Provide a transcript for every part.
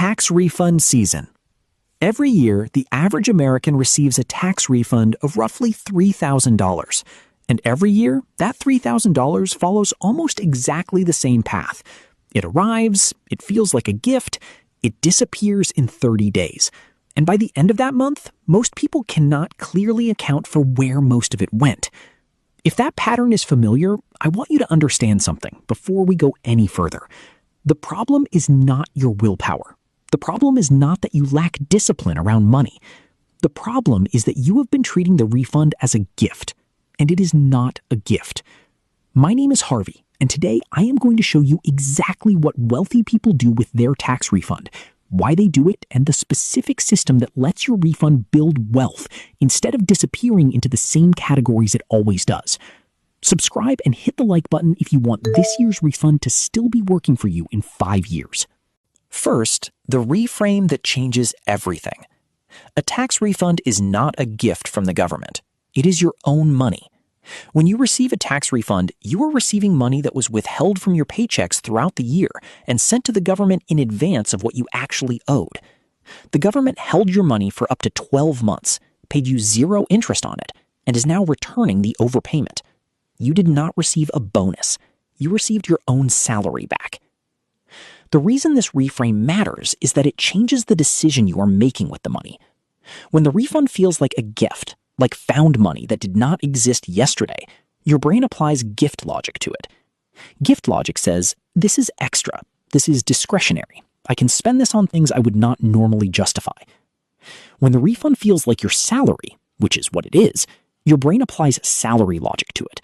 Tax refund season. Every year, the average American receives a tax refund of roughly $3,000. And every year, that $3,000 follows almost exactly the same path. It arrives, it feels like a gift, it disappears in 30 days. And by the end of that month, most people cannot clearly account for where most of it went. If that pattern is familiar, I want you to understand something before we go any further. The problem is not your willpower. The problem is not that you lack discipline around money. The problem is that you have been treating the refund as a gift, and it is not a gift. My name is Harvey, and today I am going to show you exactly what wealthy people do with their tax refund, why they do it, and the specific system that lets your refund build wealth instead of disappearing into the same categories it always does. Subscribe and hit the like button if you want this year's refund to still be working for you in 5 years. First, the reframe that changes everything. A tax refund is not a gift from the government. It is your own money. When you receive a tax refund, you are receiving money that was withheld from your paychecks throughout the year and sent to the government in advance of what you actually owed. The government held your money for up to 12 months, paid you 0 interest on it, and is now returning the overpayment. You did not receive a bonus. You received your own salary back. The reason this reframe matters is that it changes the decision you are making with the money. When the refund feels like a gift, like found money that did not exist yesterday, your brain applies gift logic to it. Gift logic says, this is extra, this is discretionary. I can spend this on things I would not normally justify. When the refund feels like your salary, which is what it is, your brain applies salary logic to it.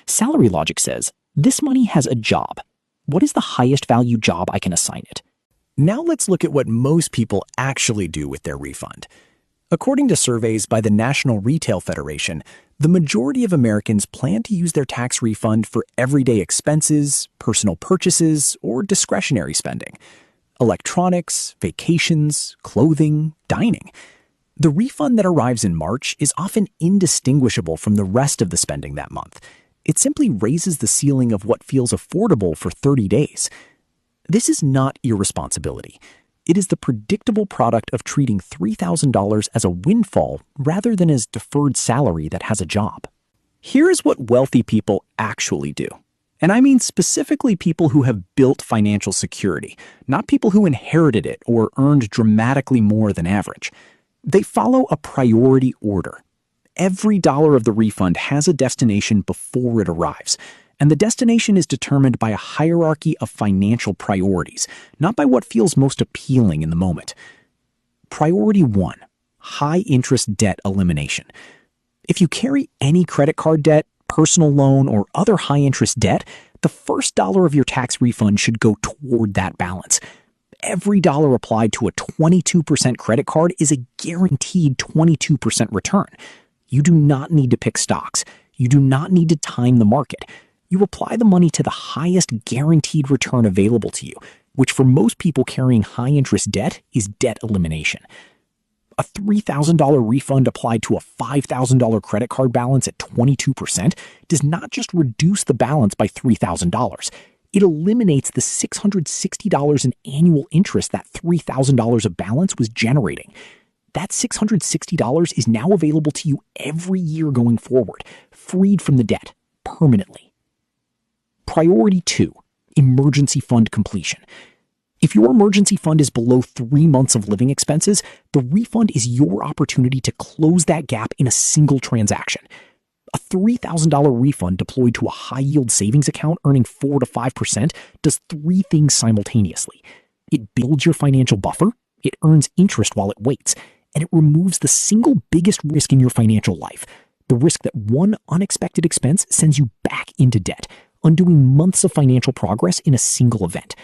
Salary logic says, this money has a job. What is the highest value job I can assign it? Now let's look at what most people actually do with their refund. According to surveys by the National Retail Federation, the majority of Americans plan to use their tax refund for everyday expenses, personal purchases, or discretionary spending. Electronics, vacations, clothing, dining. The refund that arrives in March is often indistinguishable from the rest of the spending that month. It simply raises the ceiling of what feels affordable for 30 days. This is not irresponsibility. It is the predictable product of treating $3,000 as a windfall rather than as deferred salary that has a job. Here is what wealthy people actually do. And I mean specifically people who have built financial security, not people who inherited it or earned dramatically more than average. They follow a priority order. Every dollar of the refund has a destination before it arrives, and the destination is determined by a hierarchy of financial priorities, not by what feels most appealing in the moment. Priority 1, high-interest debt elimination. If you carry any credit card debt, personal loan, or other high-interest debt, the first dollar of your tax refund should go toward that balance. Every dollar applied to a 22% credit card is a guaranteed 22% return. You do not need to pick stocks. You do not need to time the market. You apply the money to the highest guaranteed return available to you, which for most people carrying high-interest debt is debt elimination. A $3,000 refund applied to a $5,000 credit card balance at 22% does not just reduce the balance by $3,000. It eliminates the $660 in annual interest that $3,000 of balance was generating. That $660 is now available to you every year going forward, freed from the debt, permanently. Priority 2, emergency fund completion. If your emergency fund is below 3 months of living expenses, the refund is your opportunity to close that gap in a single transaction. A $3,000 refund deployed to a high-yield savings account earning 4 to 5% does 3 things simultaneously. It builds your financial buffer, it earns interest while it waits, and it removes the single biggest risk in your financial life, the risk that one unexpected expense sends you back into debt, undoing months of financial progress in a single event.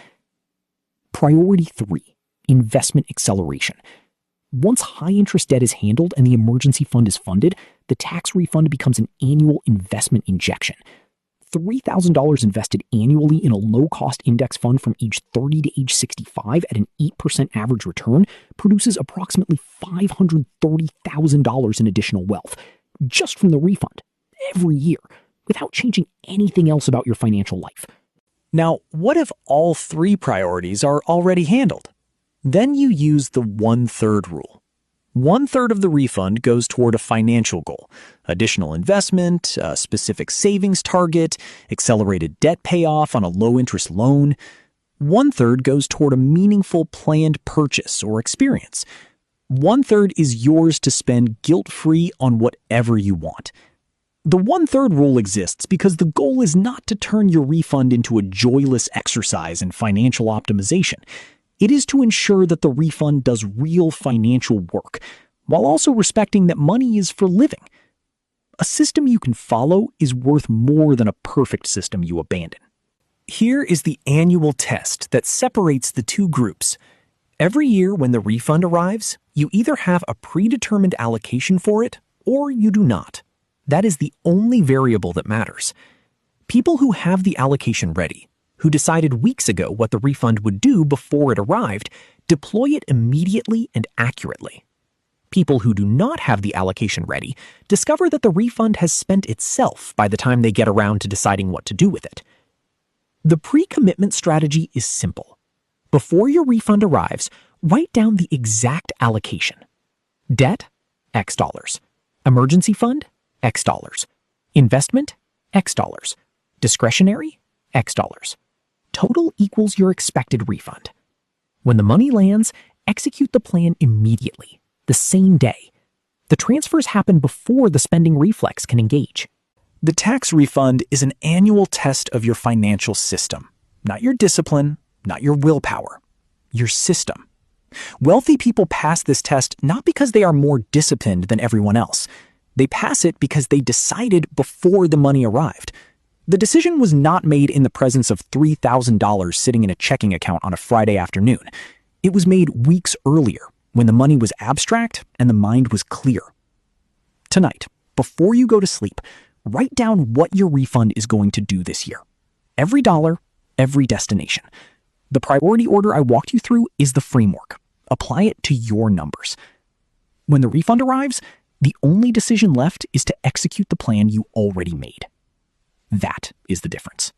Priority 3, investment acceleration. Once high-interest debt is handled and the emergency fund is funded, the tax refund becomes an annual investment injection. $3,000 invested annually in a low-cost index fund from age 30 to age 65 at an 8% average return produces approximately $530,000 in additional wealth, just from the refund, every year, without changing anything else about your financial life. Now, what if all 3 priorities are already handled? Then you use the 1/3 rule. 1/3 of the refund goes toward a financial goal, additional investment, a specific savings target, accelerated debt payoff on a low-interest loan. 1/3 goes toward a meaningful planned purchase or experience. 1/3 is yours to spend guilt-free on whatever you want. The 1/3 rule exists because the goal is not to turn your refund into a joyless exercise in financial optimization. It is to ensure that the refund does real financial work, while also respecting that money is for living. A system you can follow is worth more than a perfect system you abandon. Here is the annual test that separates the two groups. Every year when the refund arrives, you either have a predetermined allocation for it or you do not. That is the only variable that matters. People who have the allocation ready, who decided weeks ago what the refund would do before it arrived, deploy it immediately and accurately. People who do not have the allocation ready discover that the refund has spent itself by the time they get around to deciding what to do with it. The pre-commitment strategy is simple. Before your refund arrives, write down the exact allocation. Debt, X dollars. Emergency fund, X dollars. Investment, X dollars. Discretionary, X dollars. Total equals your expected refund. When the money lands, execute the plan immediately, the same day. The transfers happen before the spending reflex can engage. The tax refund is an annual test of your financial system, not your discipline, not your willpower, your system. Wealthy people pass this test not because they are more disciplined than everyone else. They pass it because they decided before the money arrived. The decision was not made in the presence of $3,000 sitting in a checking account on a Friday afternoon. It was made weeks earlier, when the money was abstract and the mind was clear. Tonight, before you go to sleep, write down what your refund is going to do this year. Every dollar, every destination. The priority order I walked you through is the framework. Apply it to your numbers. When the refund arrives, the only decision left is to execute the plan you already made. That is the difference.